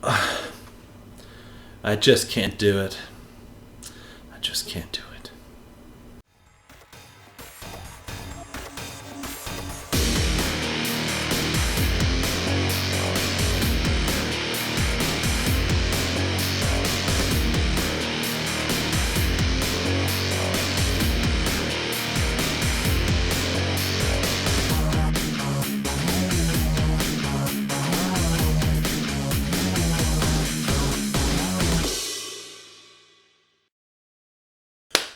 I just can't do it. I just can't do it.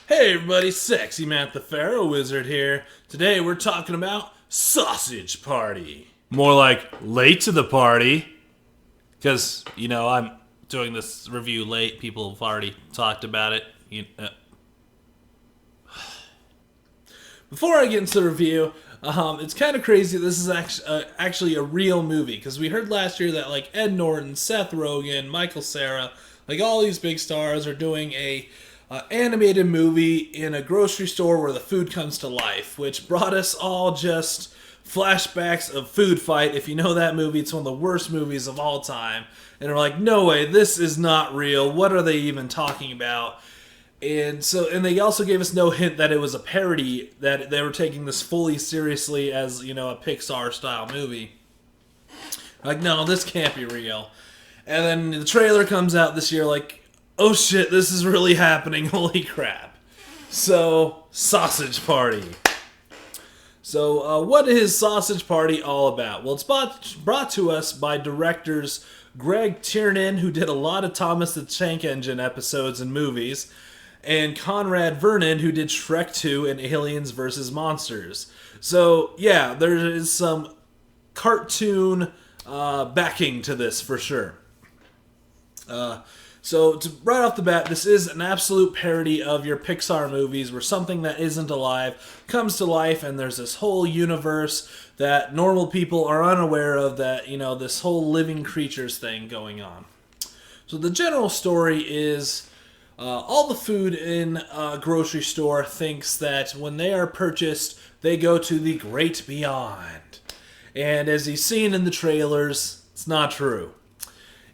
Hey everybody, Sexy Matt the Pharaoh Wizard here. Today we're talking about Sausage Party. More like late to the party. Because, I'm doing this review late. People have already talked about it. Before I get into the review, it's kind of crazy. This is actually a real movie. Because we heard last year that Ed Norton, Seth Rogen, Michael Cera, all these big stars are doing a animated movie in a grocery store where the food comes to life, which brought us all just flashbacks of Food Fight. If you know that movie, it's one of the worst movies of all time. And we're like, no way, this is not real. What are they even talking about? And they also gave us no hint that it was a parody, that they were taking this fully seriously as, a Pixar-style movie. No, this can't be real. And then the trailer comes out this year oh shit, this is really happening, holy crap. So, Sausage Party. So, what is Sausage Party all about? Well, it's brought to us by directors Greg Tiernan, who did a lot of Thomas the Tank Engine episodes and movies, and Conrad Vernon, who did Shrek 2 and Aliens vs. Monsters. So, yeah, there is some cartoon backing to this for sure. So, right off the bat, this is an absolute parody of your Pixar movies where something that isn't alive comes to life and there's this whole universe that normal people are unaware of, that, this whole living creatures thing going on. So the general story is all the food in a grocery store thinks that when they are purchased, they go to the great beyond. And as you've seen in the trailers, it's not true.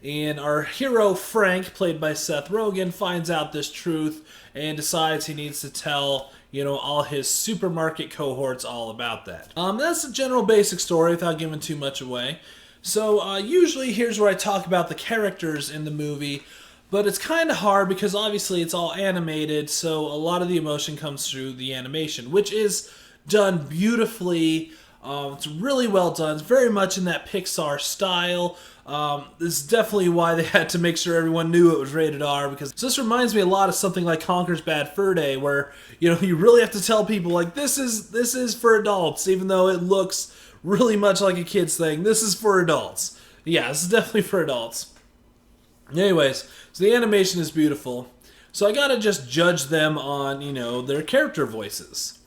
And our hero, Frank, played by Seth Rogen, finds out this truth and decides he needs to tell, all his supermarket cohorts all about that. That's the general basic story without giving too much away. So, usually here's where I talk about the characters in the movie, but it's kind of hard because obviously it's all animated, so a lot of the emotion comes through the animation, which is done beautifully. It's really well done. It's very much in that Pixar style. This is definitely why they had to make sure everyone knew it was rated R, because this reminds me a lot of something like Conker's Bad Fur Day, where you really have to tell people this is for adults, even though it looks really much like a kid's thing. This is for adults. Yeah, this is definitely for adults. Anyways, so the animation is beautiful. So I gotta just judge them on their character voices.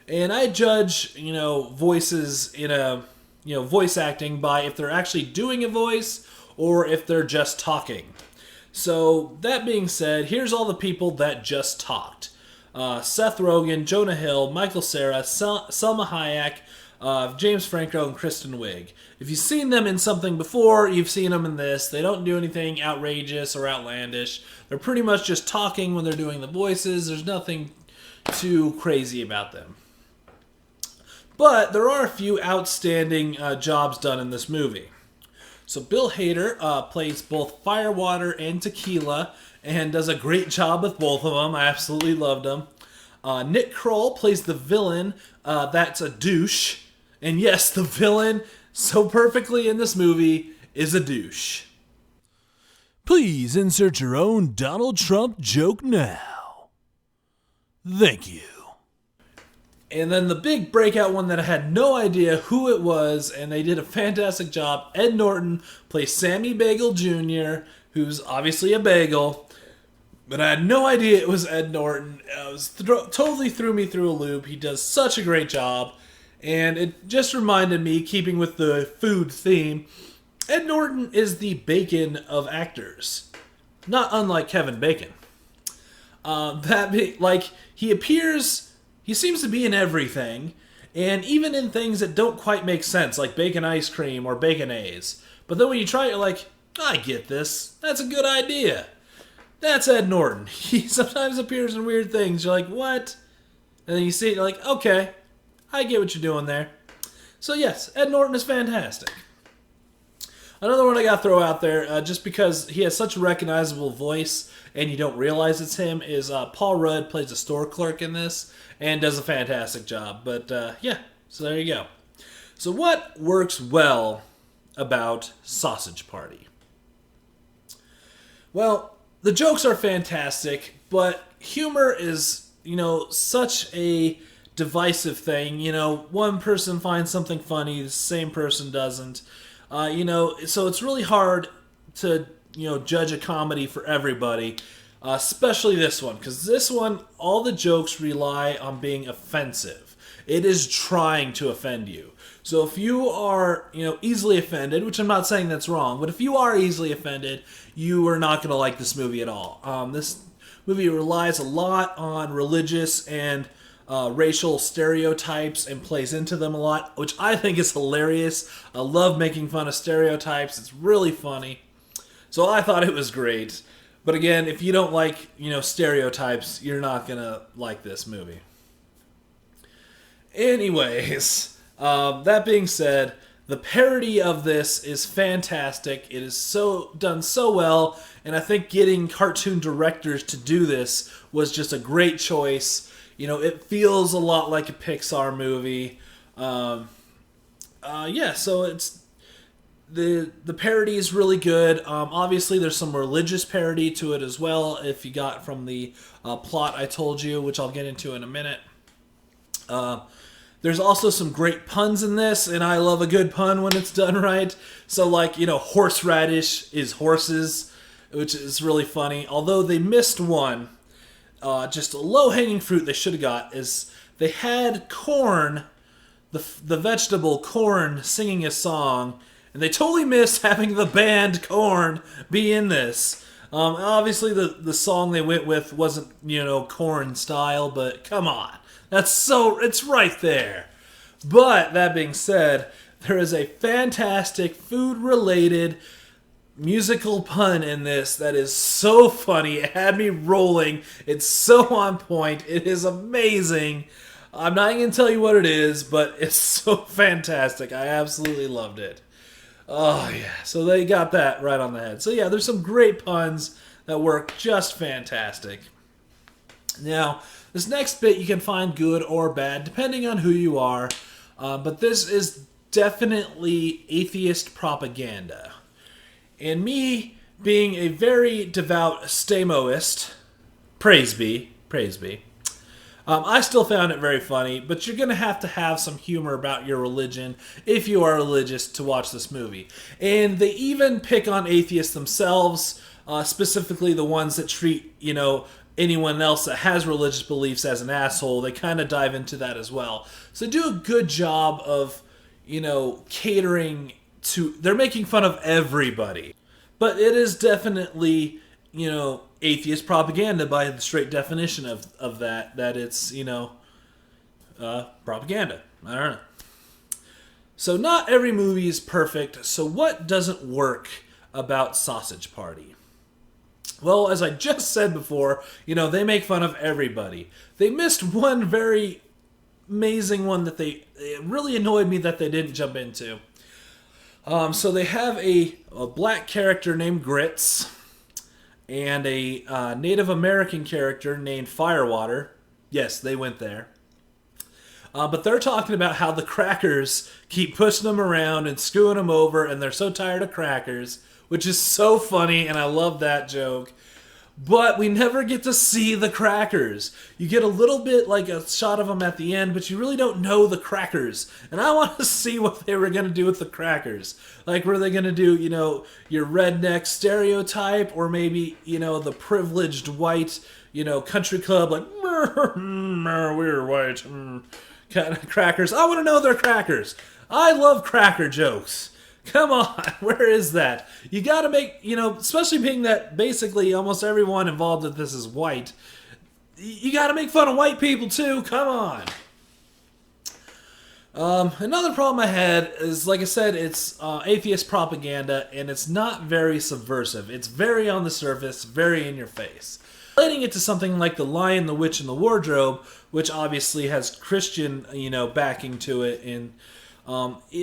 And I judge, voices in a, voice acting by if they're actually doing a voice or if they're just talking. So, that being said, here's all the people that just talked. Seth Rogen, Jonah Hill, Michael Cera, Selma Hayek, James Franco, and Kristen Wiig. If you've seen them in something before, you've seen them in this. They don't do anything outrageous or outlandish. They're pretty much just talking when they're doing the voices. There's nothing too crazy about them. But there are a few outstanding jobs done in this movie. So Bill Hader plays both Firewater and Tequila and does a great job with both of them. I absolutely loved them. Nick Kroll plays the villain, that's a douche. And yes, the villain, so perfectly in this movie, is a douche. Please insert your own Donald Trump joke now. Thank you. And then the big breakout one that I had no idea who it was, and they did a fantastic job. Ed Norton plays Sammy Bagel Jr., who's obviously a bagel, but I had no idea it was Ed Norton. It was totally threw me through a loop. He does such a great job, and it just reminded me, keeping with the food theme, Ed Norton is the Bacon of actors, not unlike Kevin Bacon. He appears. He seems to be in everything, and even in things that don't quite make sense, like bacon ice cream or bacon A's. But then when you try it, you're like, I get this. That's a good idea. That's Ed Norton. He sometimes appears in weird things. You're like, what? And then you see it, you're like, okay, I get what you're doing there. So yes, Ed Norton is fantastic. Another one I gotta throw out there, just because he has such a recognizable voice and you don't realize it's him, is Paul Rudd plays a store clerk in this and does a fantastic job. But yeah, so there you go. So what works well about Sausage Party? Well, the jokes are fantastic, but humor is, such a divisive thing. One person finds something funny, the same person doesn't. So it's really hard to, judge a comedy for everybody, especially this one, because this one, all the jokes rely on being offensive. It is trying to offend you. So if you are, easily offended, which I'm not saying that's wrong, but if you are easily offended, you are not going to like this movie at all. This movie relies a lot on religious and racial stereotypes and plays into them a lot, which I think is hilarious. I love making fun of stereotypes. It's really funny. So I thought it was great. But again, if you don't like, stereotypes, you're not going to like this movie. Anyways, that being said, the parody of this is fantastic. It is done so well, and I think getting cartoon directors to do this was just a great choice. It feels a lot like a Pixar movie. So it's the parody is really good. Obviously, there's some religious parody to it as well. If you got from the plot I told you, which I'll get into in a minute. There's also some great puns in this, and I love a good pun when it's done right. So, horseradish is horses, which is really funny. Although they missed one, just a low-hanging fruit they should have got is they had corn, the vegetable corn, singing a song, and they totally missed having the band Korn be in this. Obviously, the song they went with wasn't, Korn style, but come on. It's right there. But, that being said, there is a fantastic food-related musical pun in this that is so funny. It had me rolling. It's so on point. It is amazing. I'm not going to tell you what it is, but it's so fantastic. I absolutely loved it. Oh, yeah. So they got that right on the head. So, yeah, there's some great puns that work just fantastic. Now, this next bit you can find good or bad, depending on who you are. But this is definitely atheist propaganda. And me, being a very devout Stamoist, praise be, I still found it very funny, but you're going to have some humor about your religion if you are religious to watch this movie. And they even pick on atheists themselves, specifically the ones that treat, anyone else that has religious beliefs as an asshole. They kind of dive into that as well. So they do a good job of, catering to... They're making fun of everybody. But it is definitely, atheist propaganda by the straight definition of that it's, propaganda. I don't know. So not every movie is perfect. So what doesn't work about Sausage Party? Well, as I just said before, they make fun of everybody. They missed one very amazing one that it really annoyed me that they didn't jump into. So they have a black character named Grits and a Native American character named Firewater. Yes, they went there. But they're talking about how the crackers keep pushing them around and screwing them over, and they're so tired of crackers, which is so funny, and I love that joke. But we never get to see the crackers. You get a little bit like a shot of them at the end, but you really don't know the crackers. And I want to see what they were going to do with the crackers. Like, were they going to do, your redneck stereotype, or maybe, the privileged white, country club, like, we're white, kind of crackers. I want to know they're crackers. I love cracker jokes. Come on, where is that? You gotta make, especially being that basically almost everyone involved in this is white, you gotta make fun of white people too, come on. Another problem I had is, like I said, it's atheist propaganda, and it's not very subversive. It's very on the surface, very in your face. Relating it to something like The Lion, the Witch, and the Wardrobe, which obviously has Christian, backing to it, and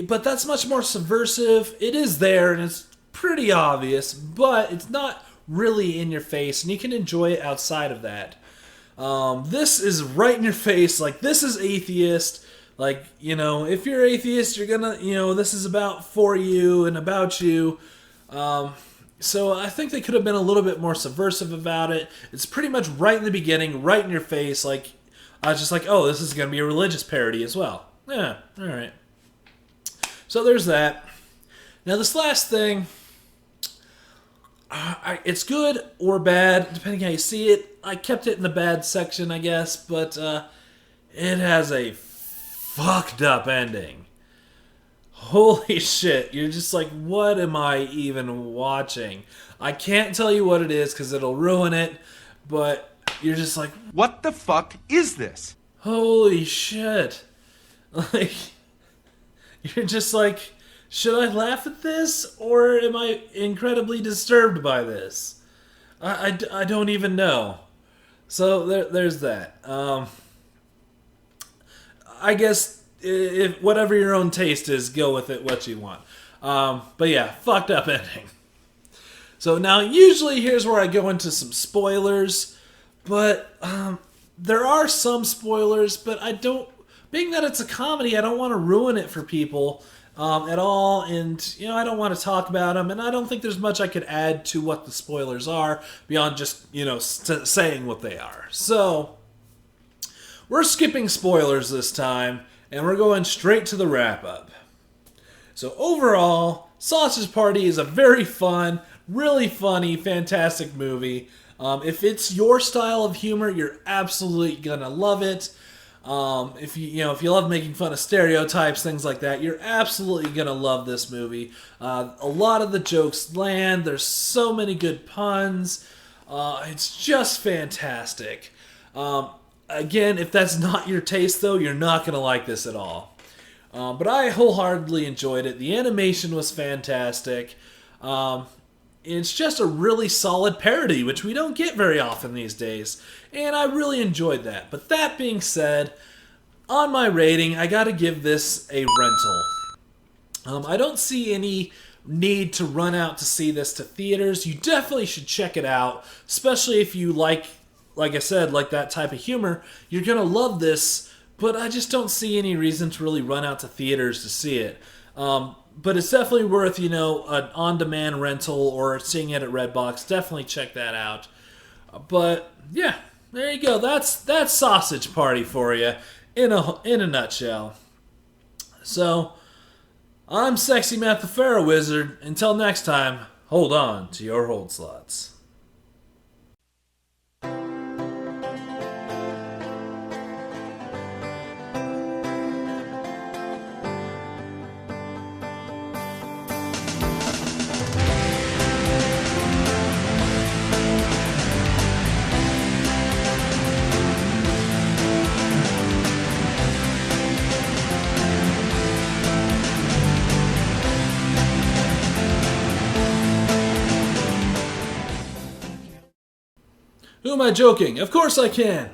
but that's much more subversive. It is there, and it's pretty obvious, but it's not really in your face, and you can enjoy it outside of that. This is right in your face, like, this is atheist. Like, if you're atheist, you're gonna, this is about for you and about you. So I think they could have been a little bit more subversive about it. It's pretty much right in the beginning, right in your face. Like, I was just like, oh, this is gonna be a religious parody as well. Yeah, alright. So there's that. Now this last thing, it's good or bad, depending how you see it. I kept it in the bad section, I guess, but it has a fucked up ending. Holy shit, you're just like, what am I even watching? I can't tell you what it is because it'll ruin it, but you're just like, what the fuck is this? Holy shit. Like, you're just like, should I laugh at this, or am I incredibly disturbed by this? I don't even know. So there's that. I guess if whatever your own taste is, go with it what you want. But yeah, fucked up ending. So now, usually here's where I go into some spoilers, but there are some spoilers, but I don't, being that it's a comedy, I don't want to ruin it for people at all, and I don't want to talk about them, and I don't think there's much I could add to what the spoilers are beyond just saying what they are. So we're skipping spoilers this time, and we're going straight to the wrap-up. So overall, Sausage Party is a very fun, really funny, fantastic movie. If it's your style of humor, you're absolutely gonna love it. If you love making fun of stereotypes, things like that, you're absolutely gonna love this movie. A lot of the jokes land. There's so many good puns. It's just fantastic. Again, if that's not your taste, though, you're not going to like this at all. But I wholeheartedly enjoyed it. The animation was fantastic. It's just a really solid parody, which we don't get very often these days. And I really enjoyed that. But that being said, on my rating, I got to give this a rental. I don't see any need to run out to see this to theaters. You definitely should check it out, especially if you like I said, like that type of humor. You're going to love this, but I just don't see any reason to really run out to theaters to see it. But it's definitely worth, an on-demand rental or seeing it at Redbox. Definitely check that out. But, yeah, there you go. That's Sausage Party for you in a nutshell. So, I'm Sexy Matt the Pharaoh Wizard. Until next time, hold on to your hold slots. Who am I joking? Of course I can.